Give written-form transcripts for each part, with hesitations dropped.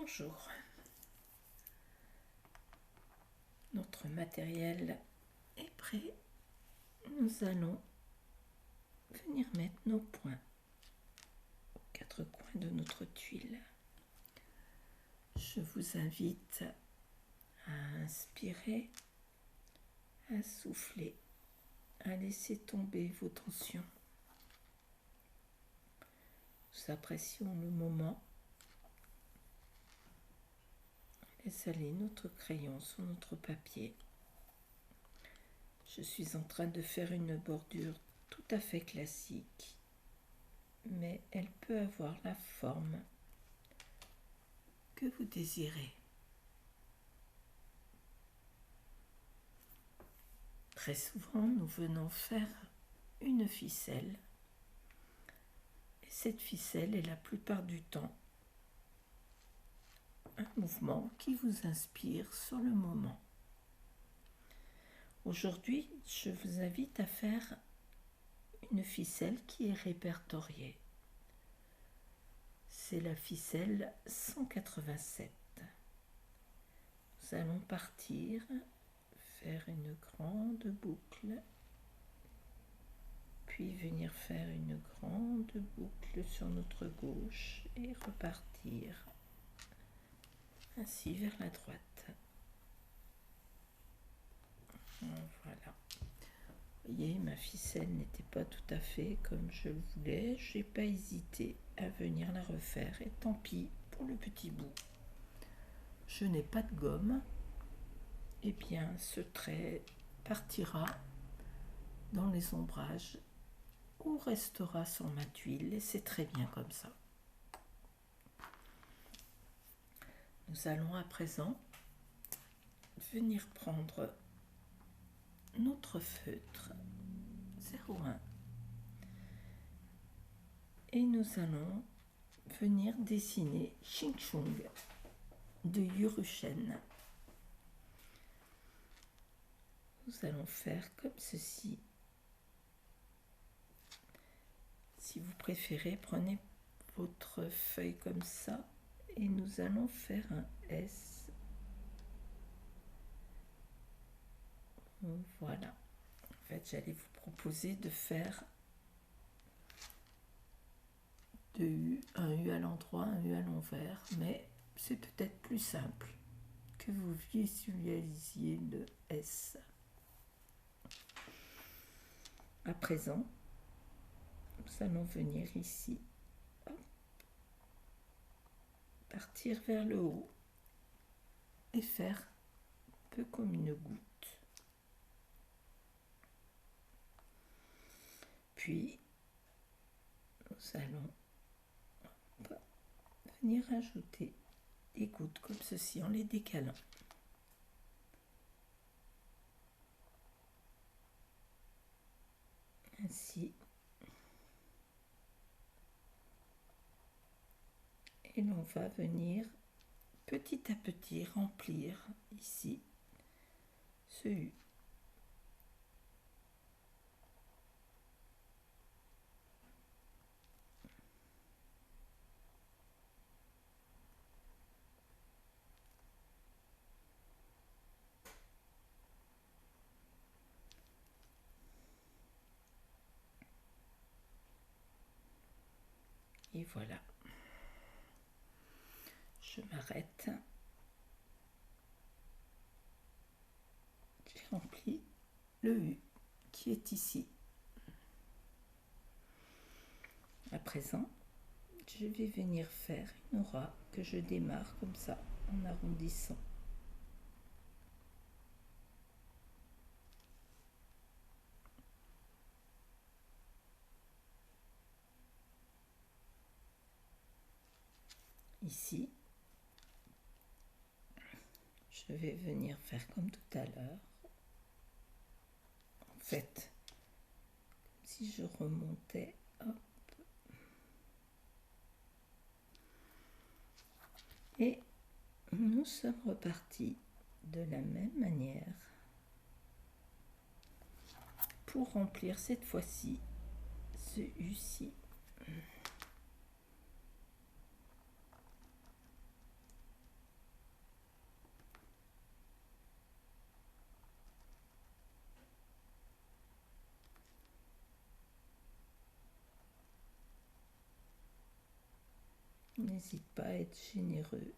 Bonjour. Notre matériel est prêt. Nous allons venir mettre nos points aux quatre coins de notre tuile. Je vous invite à inspirer, à souffler, à laisser tomber vos tensions. Nous apprécions le moment. Laisse aller notre crayon sur notre papier. Je suis en train de faire une bordure tout à fait classique, mais elle peut avoir la forme que vous désirez. Très souvent, nous venons faire une ficelle, et cette ficelle est la plupart du temps un mouvement qui vous inspire sur le moment. Aujourd'hui, je vous invite à faire une ficelle qui est répertoriée. C'est la ficelle 187. Nous allons partir, faire une grande boucle, puis venir faire une grande boucle sur notre gauche et repartir ainsi vers la droite. Voilà. Vous voyez, ma ficelle n'était pas tout à fait comme je le voulais. Je n'ai pas hésité à venir la refaire. Et tant pis pour le petit bout. Je n'ai pas de gomme. Eh bien, ce trait partira dans les ombrages ou restera sur ma tuile. Et c'est très bien comme ça. Nous allons à présent venir prendre notre feutre 01 et nous allons venir dessiner Ching Chong de Yurushen. Nous allons faire comme ceci. Si vous préférez, prenez votre feuille comme ça et nous allons faire un S. Voilà. En fait, j'allais vous proposer de faire un U à l'endroit, un U à l'envers, mais c'est peut-être plus simple que vous visualisiez le S. À présent, nous allons venir ici, hop, partir vers le haut et faire un peu comme une goutte. Puis, nous allons venir ajouter des gouttes comme ceci en les décalant. Ainsi. Et l'on va venir petit à petit remplir ici ce U. Et voilà. Je m'arrête. J'ai rempli le U qui est ici. À présent, je vais venir faire une aura que je démarre comme ça en arrondissant. Ici, je vais venir faire comme tout à l'heure. En fait, comme si je remontais, hop. Et nous sommes repartis de la même manière pour remplir cette fois-ci ce U-ci. N'hésite pas à être généreux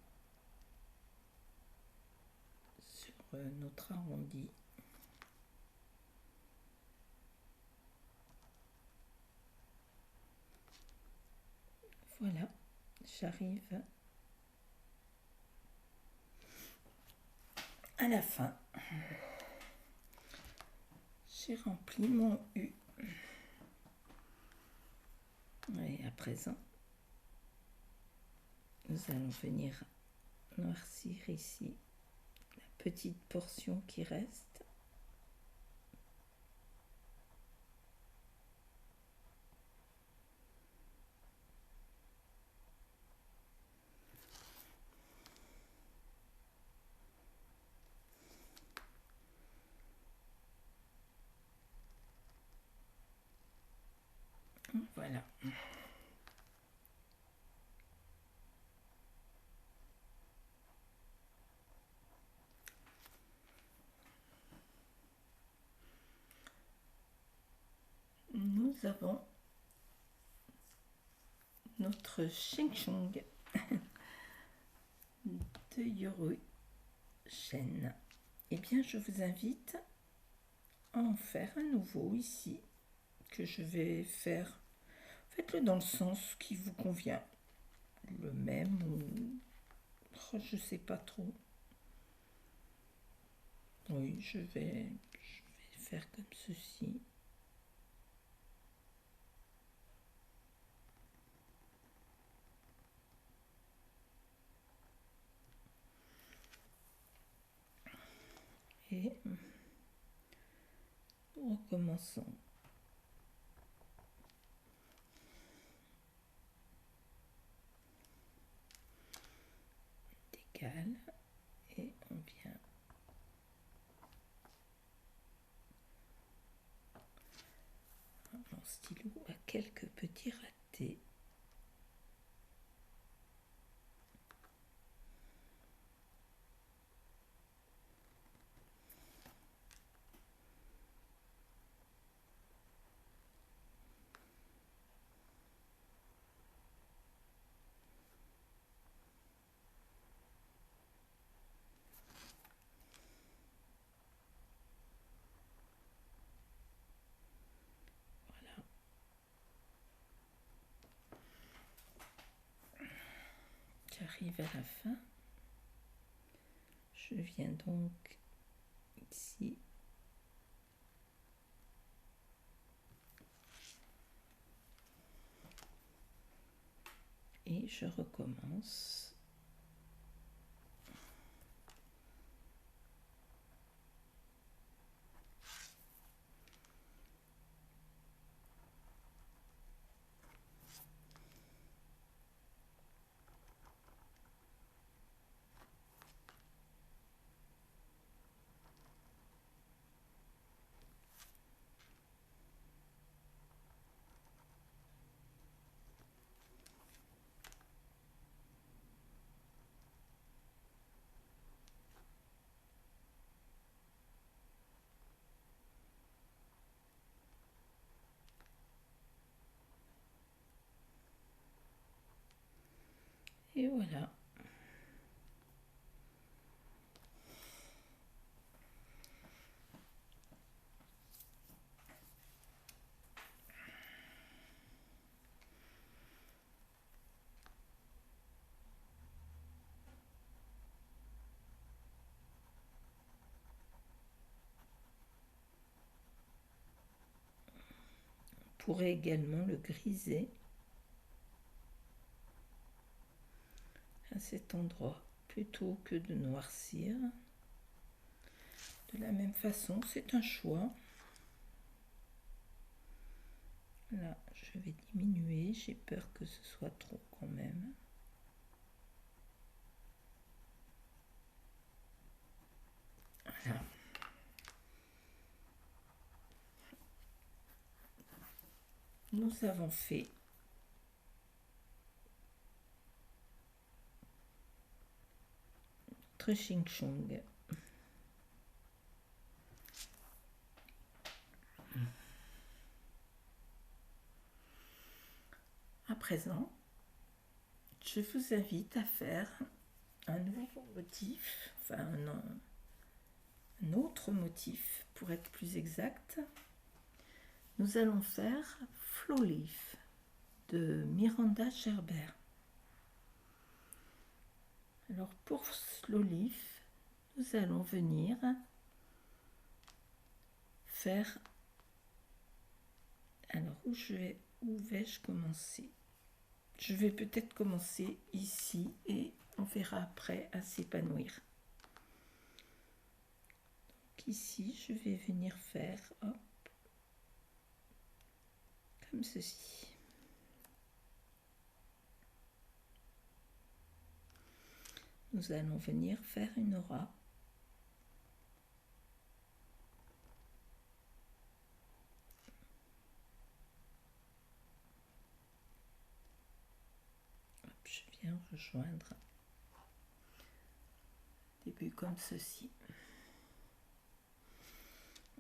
sur notre arrondi. Voilà, j'arrive à la fin. J'ai rempli mon U. Et à présent, nous allons venir noircir ici la petite portion qui reste. Voilà. Nous avons notre Sheng Chong de Yoru Shen. Eh bien, je vous invite à en faire un nouveau ici, que je vais faire. Faites-le dans le sens qui vous convient. Le même ou... Oh, je sais pas trop. Oui, je vais faire comme ceci. Et nous recommençons. D'égal. Et on vient mon stylo à quelques petits ratés. Voilà. J'arrive à la fin. Je viens donc ici et je recommence. Et voilà. On pourrait également le griser à cet endroit plutôt que de noircir. De la même façon, c'est un choix. Là, je vais diminuer, j'ai peur que ce soit trop quand même. Voilà. Nous avons fait notre Sheng Chong. À présent, je vous invite à faire un nouveau motif, enfin un autre motif pour être plus exact. Nous allons faire Flow Leaf de Miranda Gerber. Alors pour Flow Leaf, nous allons venir faire... Alors où vais-je commencer? Je vais peut-être commencer ici et on verra après à s'épanouir. Donc ici, je vais venir faire hop, comme ceci. Nous allons venir faire une aura. Hop, je viens rejoindre début comme ceci.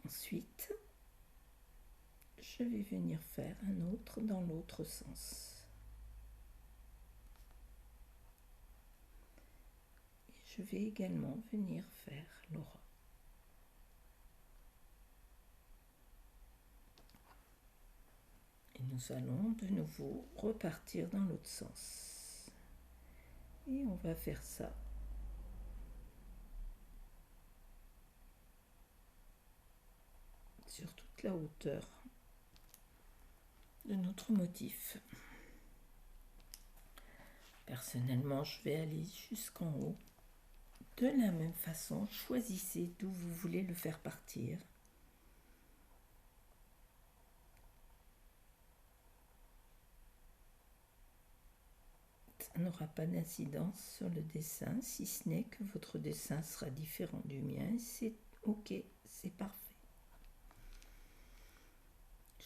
Ensuite, je vais venir faire un autre dans l'autre sens. Et je vais également venir faire l'aura. Et nous allons de nouveau repartir dans l'autre sens. Et on va faire ça sur toute la hauteur de notre motif. Personnellement, je vais aller jusqu'en haut. De la même façon, choisissez d'où vous voulez le faire partir. Ça n'aura pas d'incidence sur le dessin, si ce n'est que votre dessin sera différent du mien. C'est ok, c'est parfait.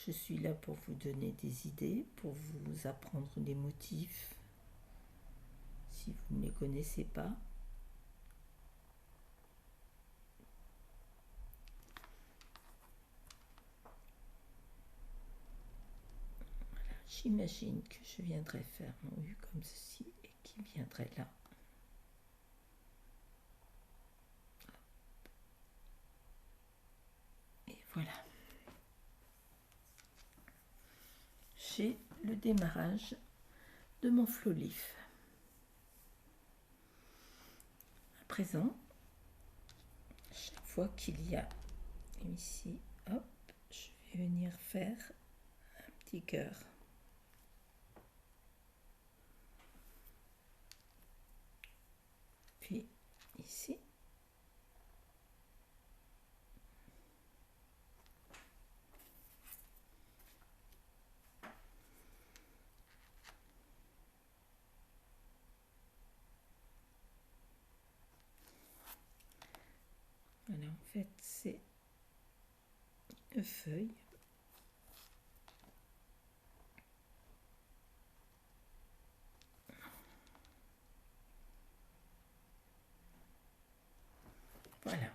Je suis là pour vous donner des idées, pour vous apprendre des motifs si vous ne les connaissez pas. Voilà, j'imagine que je viendrai faire mon U comme ceci et qui viendrait là. Et voilà. J'ai le démarrage de mon Flow Leaf. À présent, chaque fois qu'il y a ici, hop, je vais venir faire un petit cœur. Puis ici. Voilà, en fait, c'est une feuille. Voilà.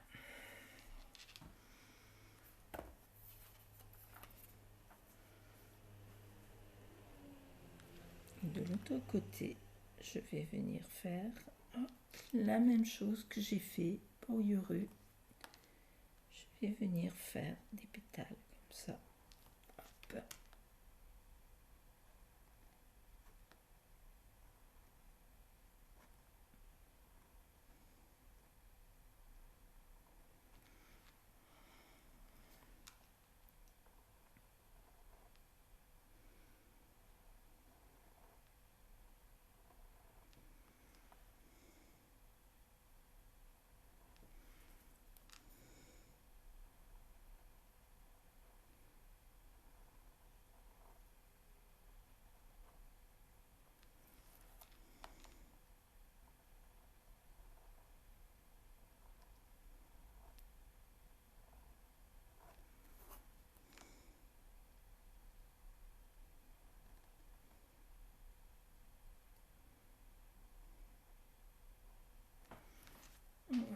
De l'autre côté, je vais venir faire la même chose que j'ai fait pour Yoru. Je vais venir faire des pétales comme ça. Hop.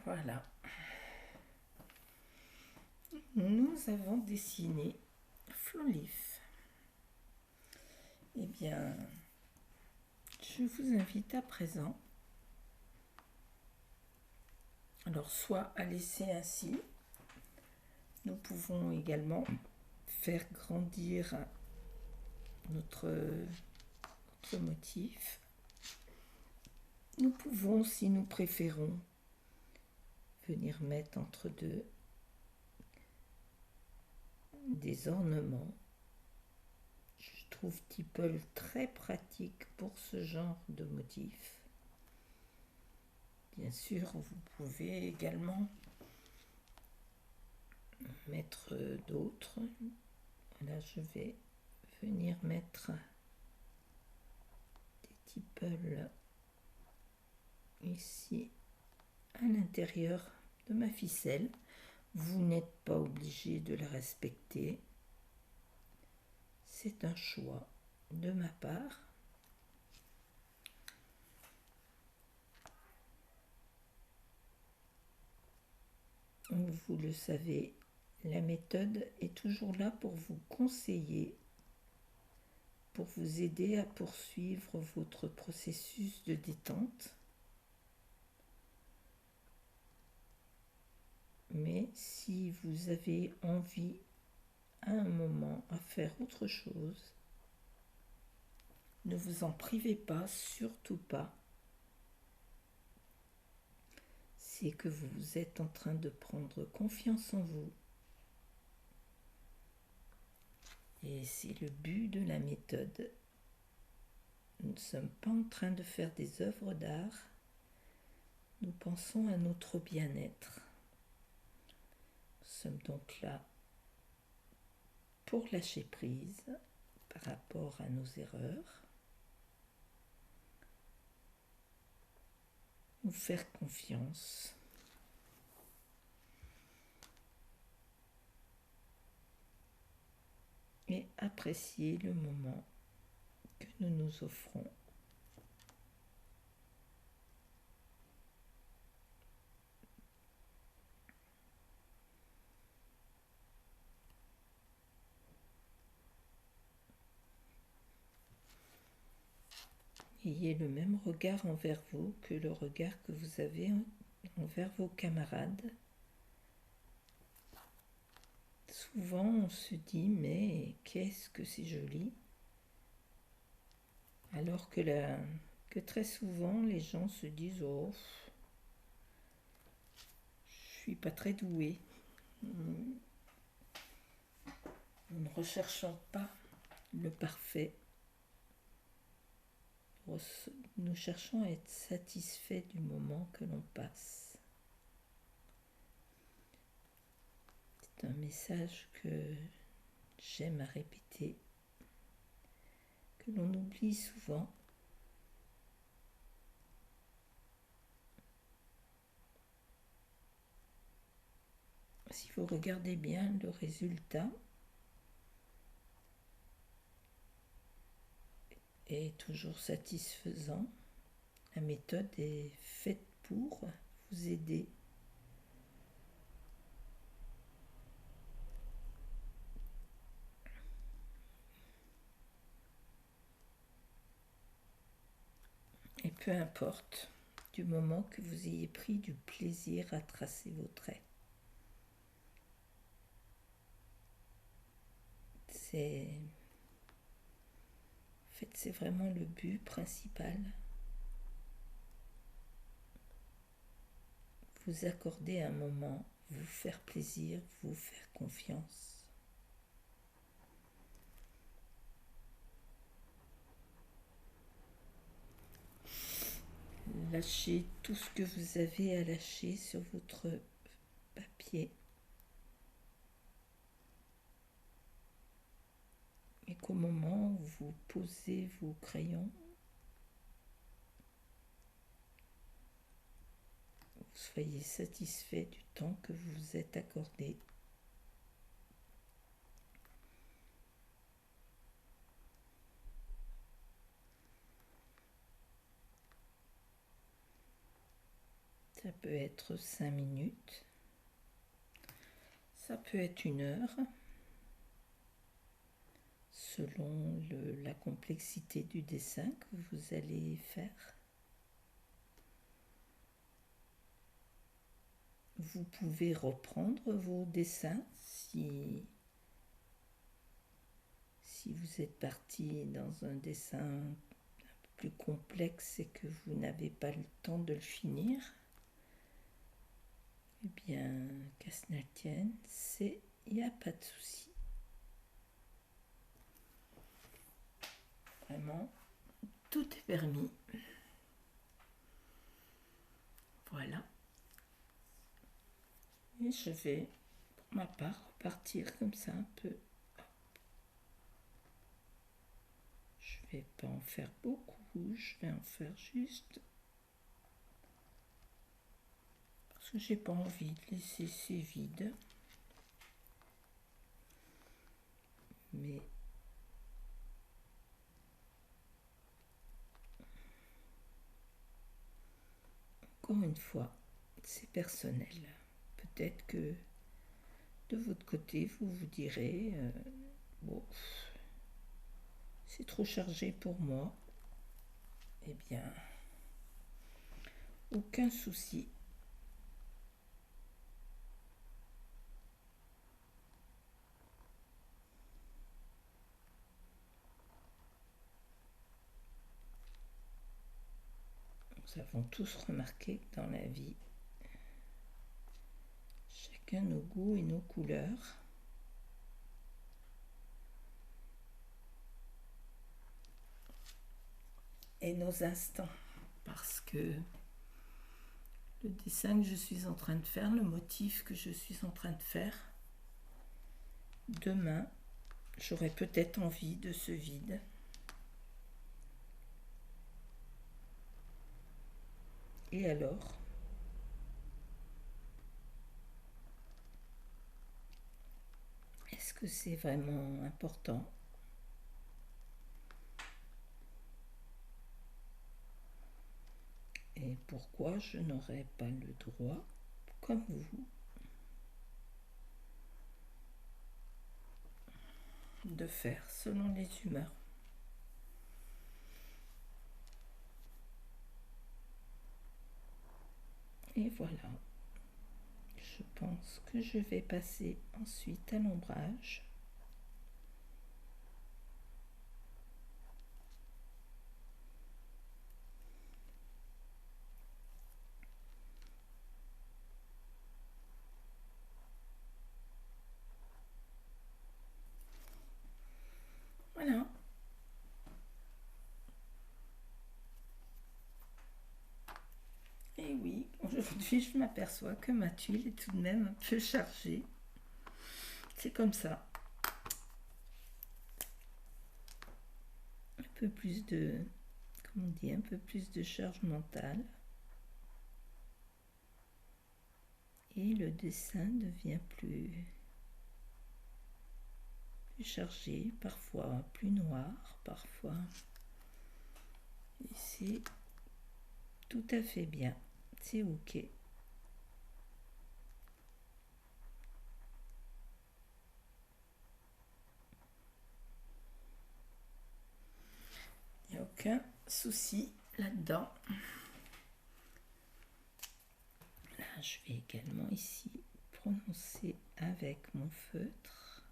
Voilà. Nous avons dessiné Flow Leaf. Eh bien, je vous invite à présent, alors soit à laisser ainsi, nous pouvons également faire grandir notre motif. Nous pouvons, si nous préférons, venir mettre entre deux des ornements. Je trouve Teeple très pratique pour ce genre de motif. Bien sûr, vous pouvez également mettre d'autres. Là, je vais venir mettre des Teeple ici à l'intérieur de ma ficelle. Vous n'êtes pas obligé de la respecter. C'est un choix de ma part. Vous le savez, la méthode est toujours là pour vous conseiller, pour vous aider à poursuivre votre processus de détente. Mais si vous avez envie à un moment à faire autre chose, ne vous en privez pas, surtout pas. C'est que vous êtes en train de prendre confiance en vous. Et c'est le but de la méthode. Nous ne sommes pas en train de faire des œuvres d'art. Nous pensons à notre bien-être. Nous sommes donc là pour lâcher prise par rapport à nos erreurs. Nous faire confiance. Et apprécier le moment que nous nous offrons. Ayez le même regard envers vous que le regard que vous avez envers vos camarades. Souvent, on se dit, mais qu'est-ce que c'est joli, alors que très souvent, les gens se disent, oh, je suis pas très doué. Nous ne recherchons pas le parfait. Nous cherchons à être satisfaits du moment que l'on passe. C'est un message que j'aime à répéter, que l'on oublie souvent. Si vous regardez bien le résultat est toujours satisfaisant. La méthode est faite pour vous aider. Et peu importe, du moment que vous ayez pris du plaisir à tracer vos traits. C'est vraiment le but principal. Vous accorder un moment, vous faire plaisir, vous faire confiance. Lâchez tout ce que vous avez à lâcher sur votre papier. Et qu'au moment où vous posez vos crayons, vous soyez satisfait du temps que vous vous êtes accordé. Ça peut être 5 minutes, ça peut être 1 heure, selon la complexité du dessin que vous allez faire. Vous pouvez reprendre vos dessins si vous êtes parti dans un dessin un peu plus complexe et que vous n'avez pas le temps de le finir. Eh bien, qu'à cela tienne, il n'y a pas de souci. Vraiment, tout est permis. Voilà. Et je vais, pour ma part, repartir comme ça un peu. Je ne vais pas en faire beaucoup, je vais en faire juste... Parce que j'ai pas envie de laisser ces vides. Mais... Encore une fois, c'est personnel. Peut-être que de votre côté, vous vous direz, bon, c'est trop chargé pour moi. Eh bien, aucun souci. Nous avons tous remarqué que dans la vie, chacun nos goûts et nos couleurs. Et nos instants. Parce que le dessin que je suis en train de faire, le motif que je suis en train de faire, demain, j'aurai peut-être envie de ce vide. Et alors ? Est-ce que c'est vraiment important ? Et pourquoi je n'aurais pas le droit, comme vous, de faire selon les humeurs ? Et voilà. Je pense que je vais passer ensuite à l'ombrage. Voilà. Et oui, aujourd'hui je m'aperçois que ma tuile est tout de même un peu chargée. C'est comme ça. Un peu plus de, comment on dit, un peu plus de charge mentale. Et le dessin devient plus chargé, parfois plus noir, parfois. Et c'est tout à fait bien. C'est ok. Il n'y a aucun souci là-dedans. Là, je vais également ici prononcer avec mon feutre.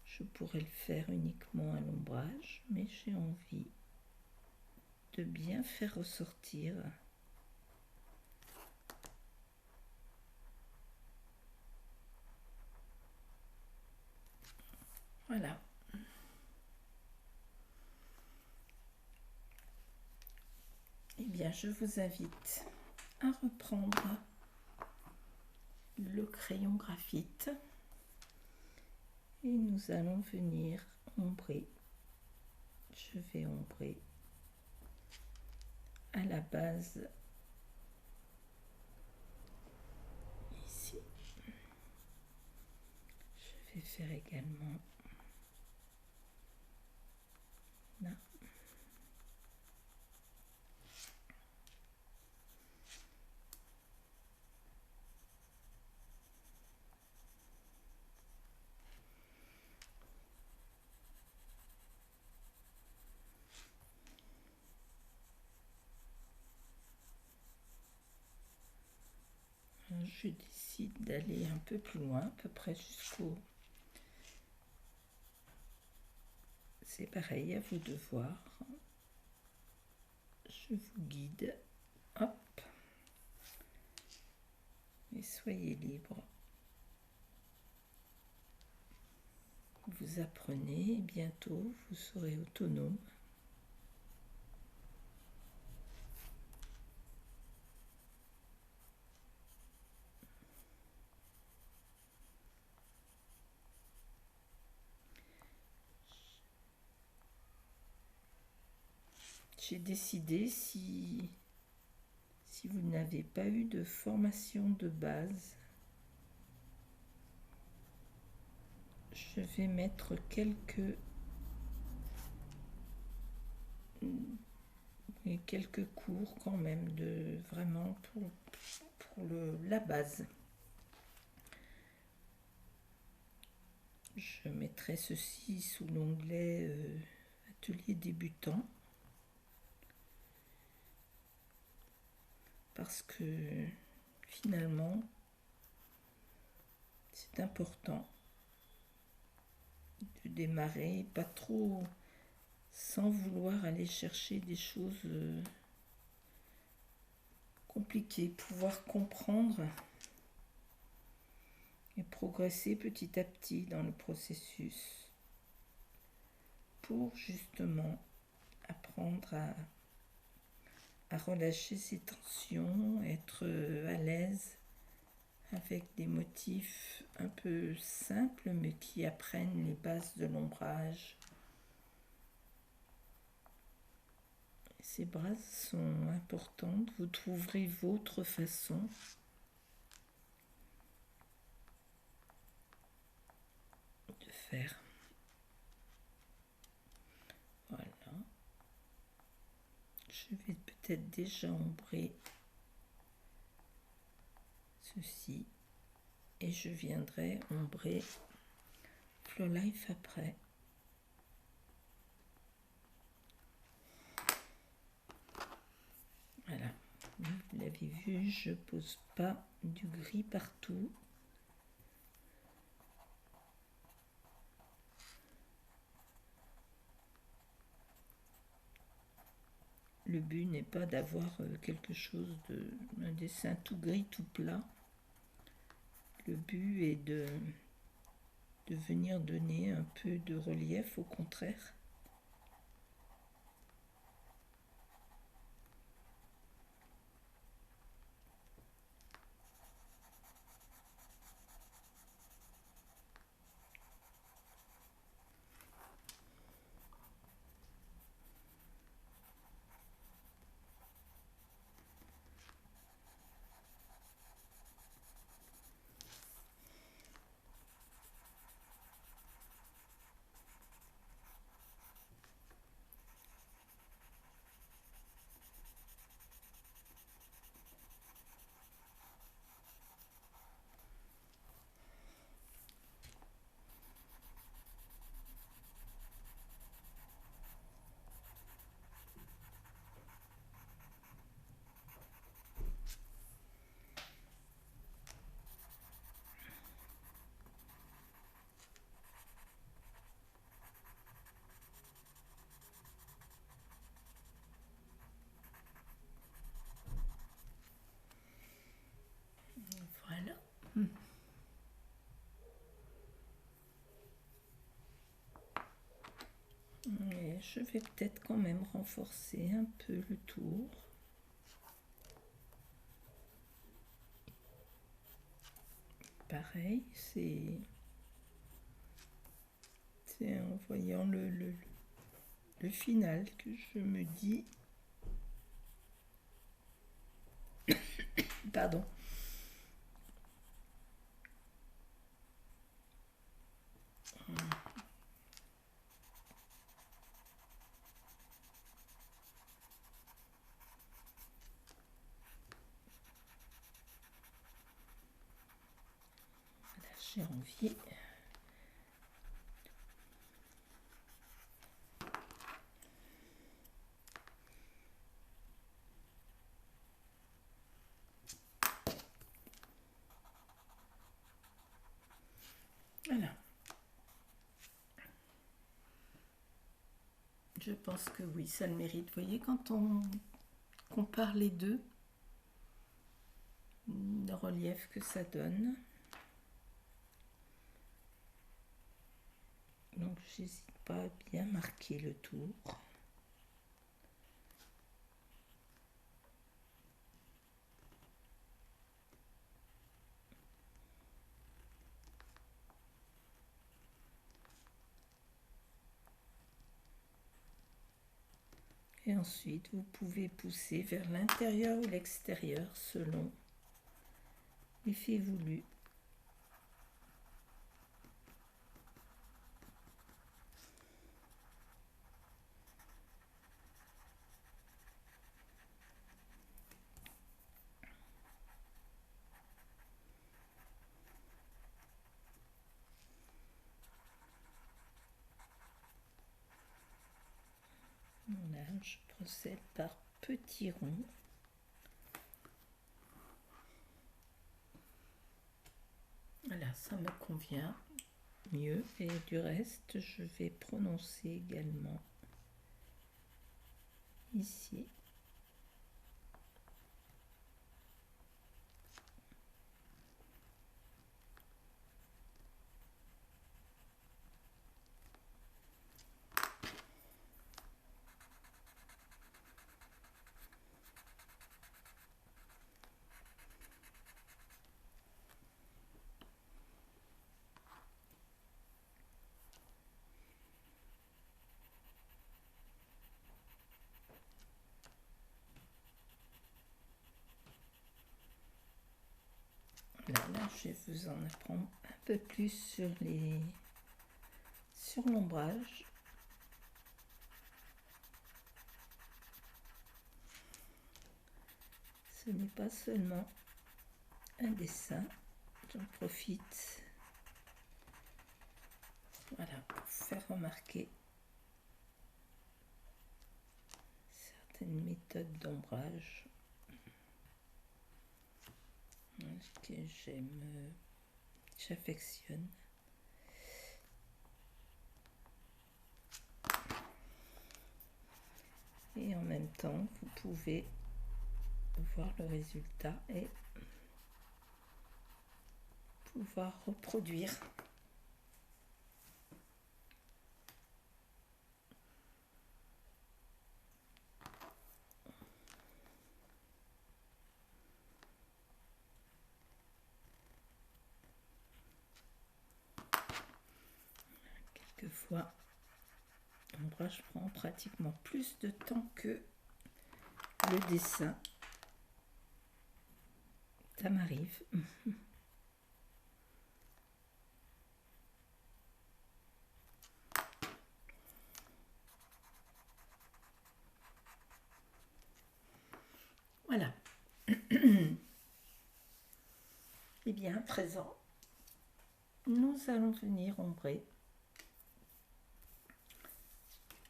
Je pourrais le faire uniquement à l'ombrage, mais j'ai envie de bien faire ressortir voilà. Eh bien, je vous invite à reprendre le crayon graphite et nous allons venir ombrer. Je vais ombrer à la base ici. Je vais faire également là. je décide d'aller un peu plus loin, à peu près jusqu'au... C'est pareil, à vous de voir. Je vous guide. Hop. Et soyez libre. Vous apprenez et bientôt vous serez autonome. J'ai décidé, si vous n'avez pas eu de formation de base, je vais mettre quelques cours quand même, vraiment pour la base. Je mettrai ceci sous l'onglet Atelier débutant, parce que finalement c'est important de démarrer, pas trop, sans vouloir aller chercher des choses compliquées, pouvoir comprendre et progresser petit à petit dans le processus pour justement apprendre à relâcher ses tensions, être à l'aise avec des motifs un peu simples mais qui apprennent les bases de l'ombrage. Ces bases sont importantes, vous trouverez votre façon de faire. Voilà. Je vais peut-être déjà ombrer ceci et je viendrai ombrer Flow Life après. Voilà, vous l'avez vu, je pose pas du gris partout. Le but n'est pas d'avoir quelque chose un dessin tout gris, tout plat. Le but est de venir donner un peu de relief, au contraire. Voilà. Et je vais peut-être quand même renforcer un peu le tour. Pareil, c'est en voyant le final que je me dis... Pardon. J'ai envie. Je pense que oui, ça le mérite. Vous voyez, quand on compare les deux, le relief que ça donne. Donc j'hésite pas à bien marquer le tour. Et ensuite, vous pouvez pousser vers l'intérieur ou l'extérieur selon l'effet voulu. Voilà, je procède par petits ronds. Voilà, ça me convient mieux. Et du reste, je vais prononcer également ici. Là, je vais vous en apprendre un peu plus sur l'ombrage. Ce n'est pas seulement un dessin, j'en profite, voilà, pour faire remarquer certaines méthodes d'ombrage que j'affectionne. Et en même temps, vous pouvez voir le résultat et pouvoir reproduire. Quelquefois, l'ombrage prend pratiquement plus de temps que le dessin. Ça m'arrive. Voilà. Et bien, à présent, nous allons venir ombrer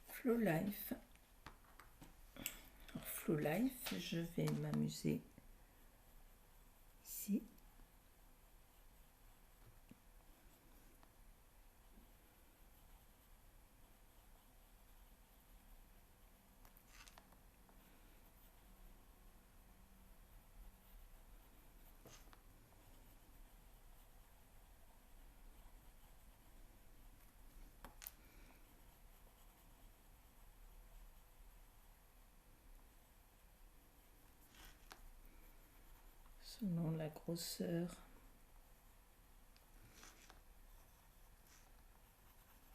Flow Life. Alors, Flow Life, je vais m'amuser ici. Selon la grosseur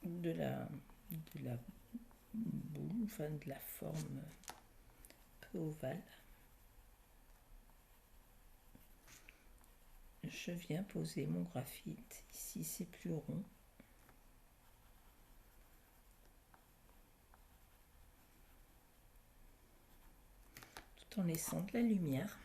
de la boule, enfin de la forme peu ovale. Je viens poser mon graphite. Ici, c'est plus rond. Tout en laissant de la lumière.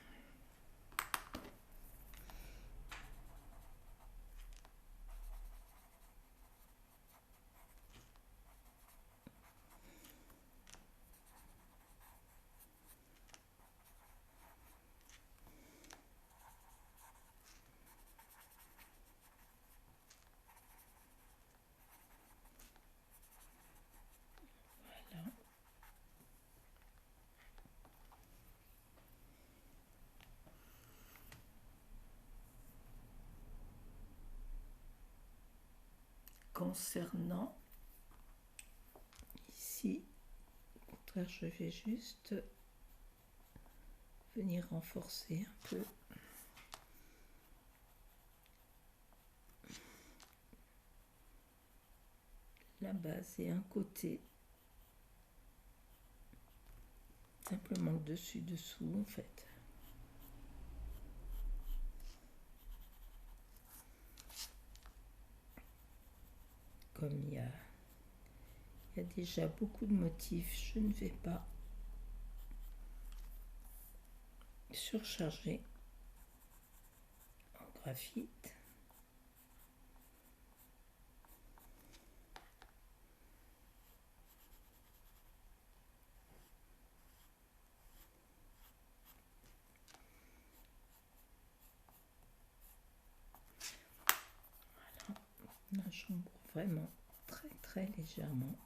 Voilà. concernant ici, au contraire, je vais juste venir renforcer un peu. La base et un côté, simplement le dessus-dessous en fait. Comme il y a déjà beaucoup de motifs, je ne vais pas surcharger en graphite. Là, j'embourre vraiment très légèrement.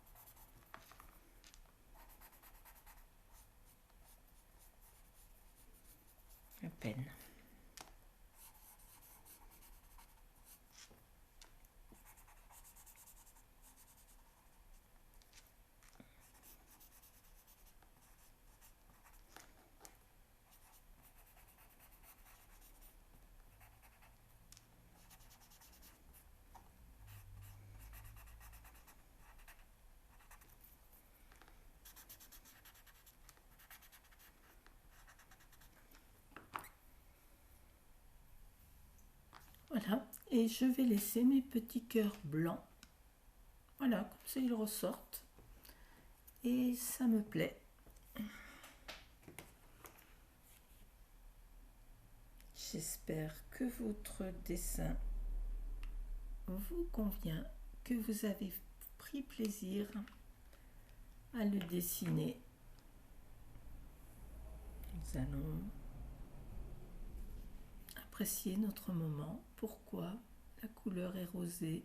À peine. Voilà, et je vais laisser mes petits cœurs blancs. Voilà, comme ça ils ressortent. Et ça me plaît. J'espère que votre dessin vous convient, que vous avez pris plaisir à le dessiner. Nous allons apprécier notre moment. Pourquoi la couleur est rosée?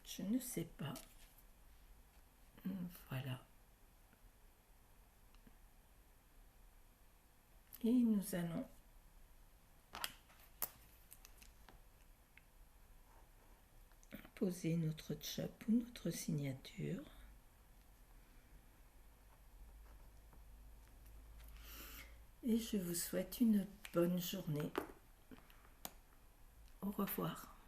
Je ne sais pas. Voilà. Et nous allons poser notre chop ou notre signature. Et je vous souhaite une bonne journée. Au revoir.